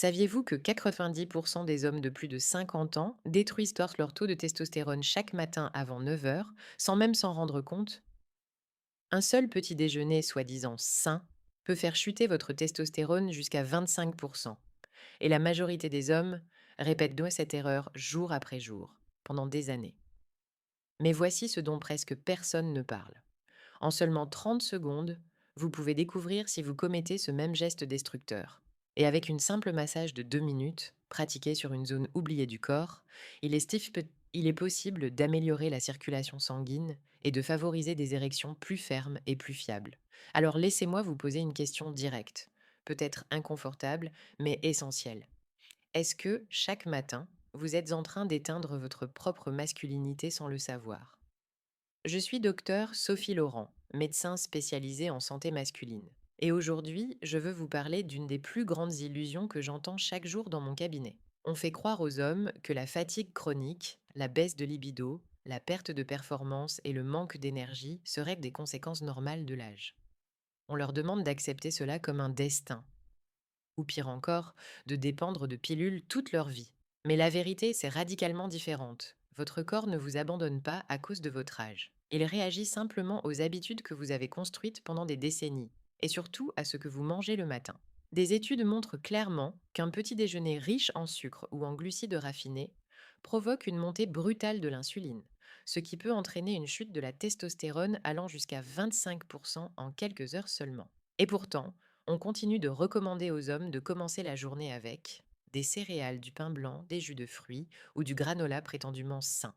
Saviez-vous que 90% des hommes de plus de 50 ans détruisent leur taux de testostérone chaque matin avant 9 heures, sans même s'en rendre compte? Un seul petit déjeuner soi-disant sain peut faire chuter votre testostérone jusqu'à 25%. Et la majorité des hommes répètent donc cette erreur jour après jour, pendant des années. Mais voici ce dont presque personne ne parle. En seulement 30 secondes, vous pouvez découvrir si vous commettez ce même geste destructeur. Et avec une simple massage de 2 minutes, pratiqué sur une zone oubliée du corps, il est possible d'améliorer la circulation sanguine et de favoriser des érections plus fermes et plus fiables. Alors laissez-moi vous poser une question directe, peut-être inconfortable, mais essentielle. Est-ce que, chaque matin, vous êtes en train d'éteindre votre propre masculinité sans le savoir? Je suis docteur Sophie Laurent, médecin spécialisée en santé masculine. Et aujourd'hui, je veux vous parler d'une des plus grandes illusions que j'entends chaque jour dans mon cabinet. On fait croire aux hommes que la fatigue chronique, la baisse de libido, la perte de performance et le manque d'énergie seraient des conséquences normales de l'âge. On leur demande d'accepter cela comme un destin, ou pire encore, de dépendre de pilules toute leur vie. Mais la vérité, c'est radicalement différente. Votre corps ne vous abandonne pas à cause de votre âge. Il réagit simplement aux habitudes que vous avez construites pendant des décennies, et surtout à ce que vous mangez le matin. Des études montrent clairement qu'un petit déjeuner riche en sucre ou en glucides raffinés provoque une montée brutale de l'insuline, ce qui peut entraîner une chute de la testostérone allant jusqu'à 25% en quelques heures seulement. Et pourtant, on continue de recommander aux hommes de commencer la journée avec des céréales, du pain blanc, des jus de fruits ou du granola prétendument sain.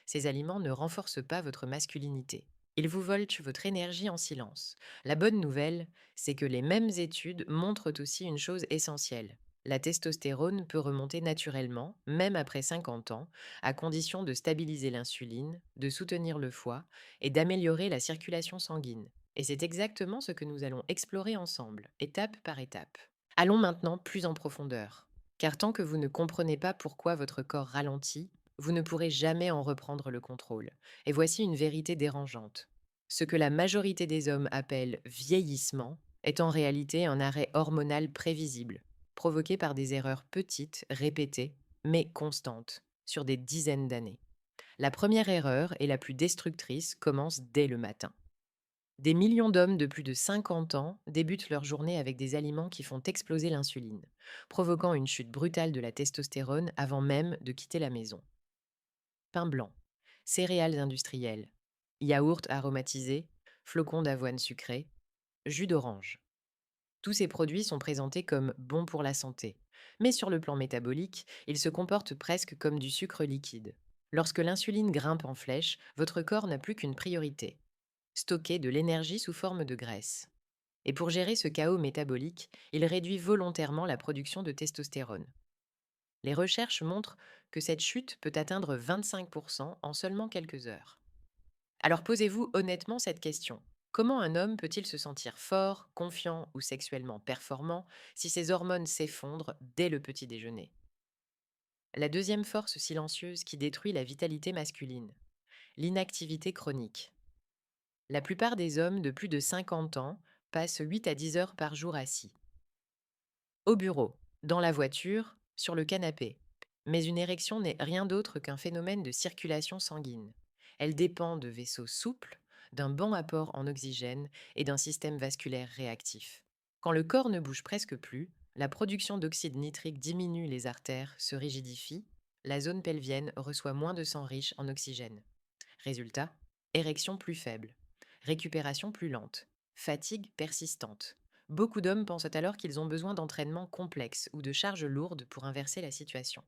Ces aliments ne renforcent pas votre masculinité. Ils vous volent votre énergie en silence. La bonne nouvelle, c'est que les mêmes études montrent aussi une chose essentielle. La testostérone peut remonter naturellement, même après 50 ans, à condition de stabiliser l'insuline, de soutenir le foie et d'améliorer la circulation sanguine. Et c'est exactement ce que nous allons explorer ensemble, étape par étape. Allons maintenant plus en profondeur. Car tant que vous ne comprenez pas pourquoi votre corps ralentit, vous ne pourrez jamais en reprendre le contrôle. Et voici une vérité dérangeante. Ce que la majorité des hommes appellent vieillissement est en réalité un arrêt hormonal prévisible, provoqué par des erreurs petites, répétées, mais constantes, sur des dizaines d'années. La première erreur et la plus destructrice commence dès le matin. Des millions d'hommes de plus de 50 ans débutent leur journée avec des aliments qui font exploser l'insuline, provoquant une chute brutale de la testostérone avant même de quitter la maison. Pain blanc, céréales industrielles, yaourts aromatisés, flocons d'avoine sucrés, jus d'orange. Tous ces produits sont présentés comme bons pour la santé, mais sur le plan métabolique, ils se comportent presque comme du sucre liquide. Lorsque l'insuline grimpe en flèche, votre corps n'a plus qu'une priorité: stocker de l'énergie sous forme de graisse. Et pour gérer ce chaos métabolique, il réduit volontairement la production de testostérone. Les recherches montrent que cette chute peut atteindre 25% en seulement quelques heures. Alors posez-vous honnêtement cette question. Comment un homme peut-il se sentir fort, confiant ou sexuellement performant si ses hormones s'effondrent dès le petit déjeuner? La deuxième force silencieuse qui détruit la vitalité masculine: l'inactivité chronique. La plupart des hommes de plus de 50 ans passent 8 à 10 heures par jour assis. Au bureau, dans la voiture, sur le canapé. Mais une érection n'est rien d'autre qu'un phénomène de circulation sanguine. Elle dépend de vaisseaux souples, d'un bon apport en oxygène et d'un système vasculaire réactif. Quand le corps ne bouge presque plus, la production d'oxyde nitrique diminue, les artères se rigidifient, la zone pelvienne reçoit moins de sang riche en oxygène. Résultat, érection plus faible, récupération plus lente, fatigue persistante. Beaucoup d'hommes pensent alors qu'ils ont besoin d'entraînements complexes ou de charges lourdes pour inverser la situation.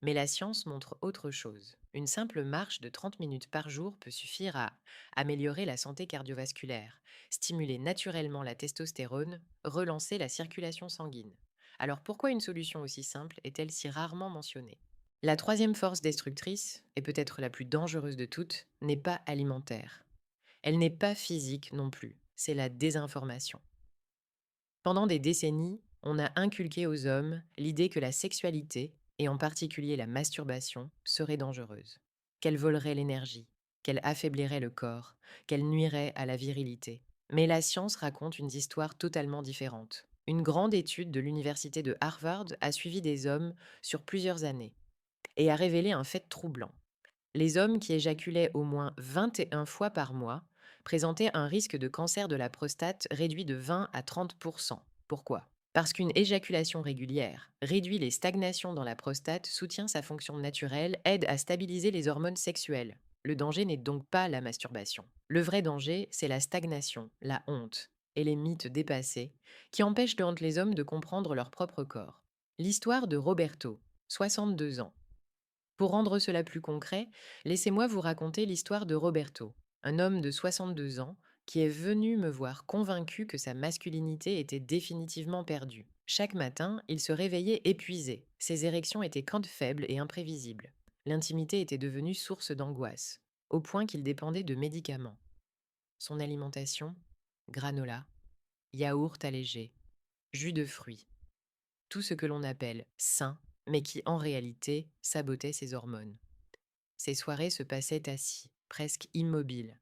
Mais la science montre autre chose. Une simple marche de 30 minutes par jour peut suffire à améliorer la santé cardiovasculaire, stimuler naturellement la testostérone, relancer la circulation sanguine. Alors pourquoi une solution aussi simple est-elle si rarement mentionnée? La troisième force destructrice, et peut-être la plus dangereuse de toutes, n'est pas alimentaire. Elle n'est pas physique non plus, c'est la désinformation. Pendant des décennies, on a inculqué aux hommes l'idée que la sexualité, et en particulier la masturbation, serait dangereuse. Qu'elle volerait l'énergie, qu'elle affaiblirait le corps, qu'elle nuirait à la virilité. Mais la science raconte une histoire totalement différente. Une grande étude de l'université de Harvard a suivi des hommes sur plusieurs années et a révélé un fait troublant. Les hommes qui éjaculaient au moins 21 fois par mois présentaient un risque de cancer de la prostate réduit de 20 à 30. Pourquoi? Parce qu'une éjaculation régulière réduit les stagnations dans la prostate, soutient sa fonction naturelle, aide à stabiliser les hormones sexuelles. Le danger n'est donc pas la masturbation. Le vrai danger, c'est la stagnation, la honte et les mythes dépassés qui empêchent les hommes de comprendre leur propre corps. L'histoire de Roberto, 62 ans. Pour rendre cela plus concret, laissez-moi vous raconter l'histoire de Roberto, un homme de 62 ans qui est venu me voir convaincu que sa masculinité était définitivement perdue. Chaque matin, il se réveillait épuisé, ses érections étaient quand faibles et imprévisibles. L'intimité était devenue source d'angoisse, au point qu'il dépendait de médicaments. Son alimentation, granola, yaourt allégé, jus de fruits, tout ce que l'on appelle sain, mais qui en réalité sabotait ses hormones. Ses soirées se passaient assis, presque immobile.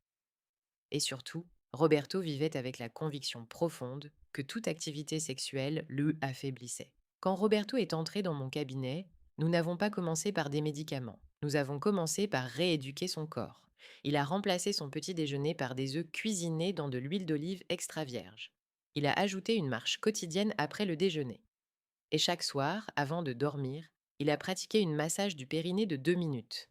Et surtout, Roberto vivait avec la conviction profonde que toute activité sexuelle le affaiblissait. Quand Roberto est entré dans mon cabinet, nous n'avons pas commencé par des médicaments. Nous avons commencé par rééduquer son corps. Il a remplacé son petit déjeuner par des œufs cuisinés dans de l'huile d'olive extra vierge. Il a ajouté une marche quotidienne après le déjeuner. Et chaque soir, avant de dormir, il a pratiqué une massage du périnée de 2 minutes.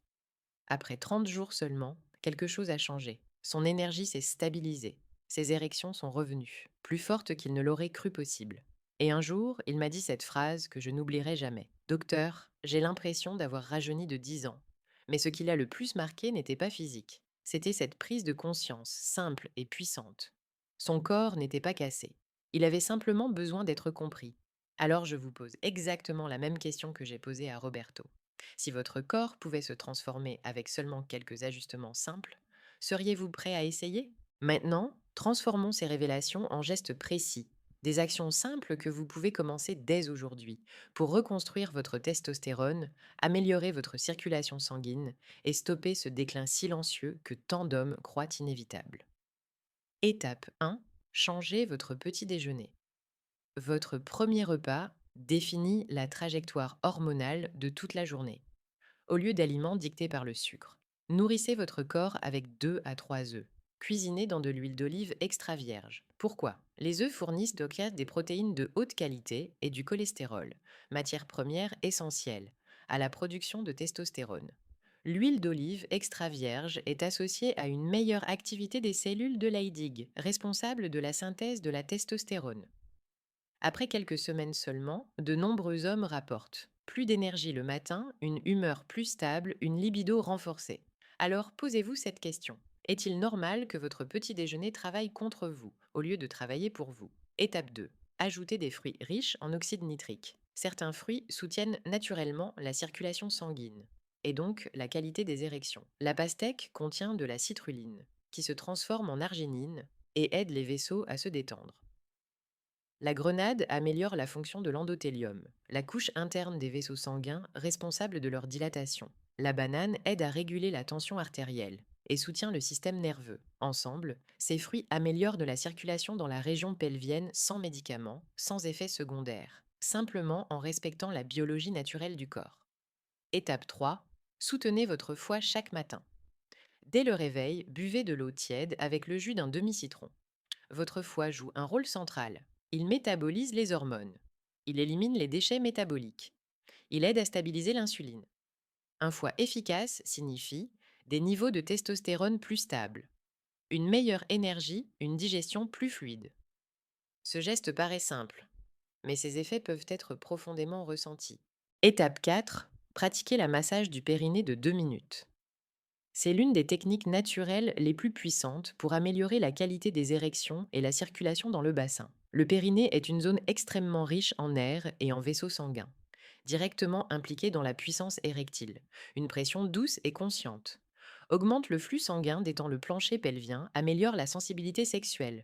Après 30 jours seulement, quelque chose a changé. Son énergie s'est stabilisée. Ses érections sont revenues, plus fortes qu'il ne l'aurait cru possible. Et un jour, il m'a dit cette phrase que je n'oublierai jamais. Docteur, j'ai l'impression d'avoir rajeuni de 10 ans. Mais ce qui l'a le plus marqué n'était pas physique. C'était cette prise de conscience, simple et puissante. Son corps n'était pas cassé. Il avait simplement besoin d'être compris. Alors je vous pose exactement la même question que j'ai posée à Roberto. Si votre corps pouvait se transformer avec seulement quelques ajustements simples, seriez-vous prêt à essayer? Maintenant, transformons ces révélations en gestes précis, des actions simples que vous pouvez commencer dès aujourd'hui pour reconstruire votre testostérone, améliorer votre circulation sanguine et stopper ce déclin silencieux que tant d'hommes croient inévitable. Étape 1. Changez votre petit déjeuner. Votre premier repas définit la trajectoire hormonale de toute la journée au lieu d'aliments dictés par le sucre. Nourrissez votre corps avec 2 à 3 œufs, cuisinés dans de l'huile d'olive extra vierge. Pourquoi? Les œufs fournissent donc des protéines de haute qualité et du cholestérol, matière première essentielle à la production de testostérone. L'huile d'olive extra vierge est associée à une meilleure activité des cellules de Leydig, responsables de la synthèse de la testostérone. Après quelques semaines seulement, de nombreux hommes rapportent plus d'énergie le matin, une humeur plus stable, une libido renforcée. Alors posez-vous cette question. Est-il normal que votre petit déjeuner travaille contre vous au lieu de travailler pour vous? Étape 2. Ajoutez des fruits riches en oxyde nitrique. Certains fruits soutiennent naturellement la circulation sanguine et donc la qualité des érections. La pastèque contient de la citrulline qui se transforme en arginine et aide les vaisseaux à se détendre. La grenade améliore la fonction de l'endothélium, la couche interne des vaisseaux sanguins responsable de leur dilatation. La banane aide à réguler la tension artérielle et soutient le système nerveux. Ensemble, ces fruits améliorent de la circulation dans la région pelvienne sans médicaments, sans effets secondaires, simplement en respectant la biologie naturelle du corps. Étape 3. Soutenez votre foie chaque matin. Dès le réveil, buvez de l'eau tiède avec le jus d'un demi-citron. Votre foie joue un rôle central. Il métabolise les hormones. Il élimine les déchets métaboliques. Il aide à stabiliser l'insuline. Un foie efficace signifie des niveaux de testostérone plus stables, une meilleure énergie, une digestion plus fluide. Ce geste paraît simple, mais ses effets peuvent être profondément ressentis. Étape 4. Pratiquer la massage du périnée de 2 minutes. C'est l'une des techniques naturelles les plus puissantes pour améliorer la qualité des érections et la circulation dans le bassin. Le périnée est une zone extrêmement riche en air et en vaisseaux sanguins, directement impliquée dans la puissance érectile. Une pression douce et consciente augmente le flux sanguin, détend le plancher pelvien, améliore la sensibilité sexuelle.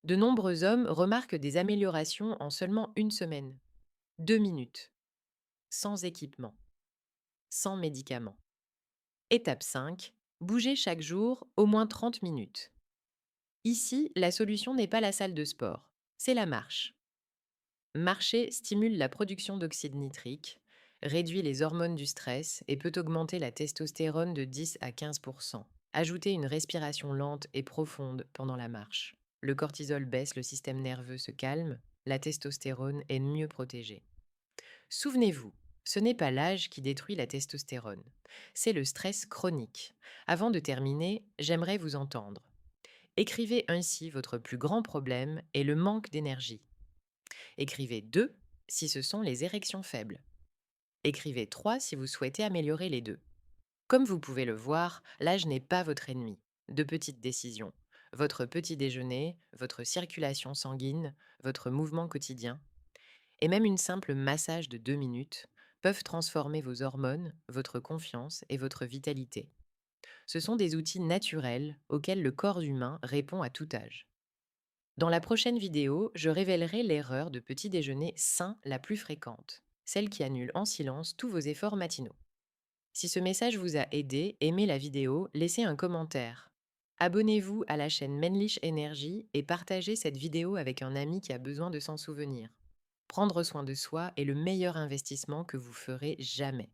De nombreux hommes remarquent des améliorations en seulement une semaine. 2 minutes, sans équipement, sans médicaments. Étape 5. Bougez chaque jour au moins 30 minutes. Ici, la solution n'est pas la salle de sport, c'est la marche. Marcher stimule la production d'oxyde nitrique, réduit les hormones du stress et peut augmenter la testostérone de 10 à 15%. Ajoutez une respiration lente et profonde pendant la marche. Le cortisol baisse, le système nerveux se calme, la testostérone est mieux protégée. Souvenez-vous, ce n'est pas l'âge qui détruit la testostérone, c'est le stress chronique. Avant de terminer, j'aimerais vous entendre. Écrivez ainsi votre plus grand problème et le manque d'énergie. Écrivez 2 si ce sont les érections faibles. Écrivez 3 si vous souhaitez améliorer les deux. Comme vous pouvez le voir, l'âge n'est pas votre ennemi. De petites décisions. Votre petit déjeuner, votre circulation sanguine, votre mouvement quotidien, et même une simple massage de 2 minutes peuvent transformer vos hormones, votre confiance et votre vitalité. Ce sont des outils naturels auxquels le corps humain répond à tout âge. Dans la prochaine vidéo, je révélerai l'erreur de petit déjeuner sain la plus fréquente, celle qui annule en silence tous vos efforts matinaux. Si ce message vous a aidé, aimez la vidéo, laissez un commentaire. Abonnez-vous à la chaîne Männlich Energy et partagez cette vidéo avec un ami qui a besoin de s'en souvenir. Prendre soin de soi est le meilleur investissement que vous ferez jamais.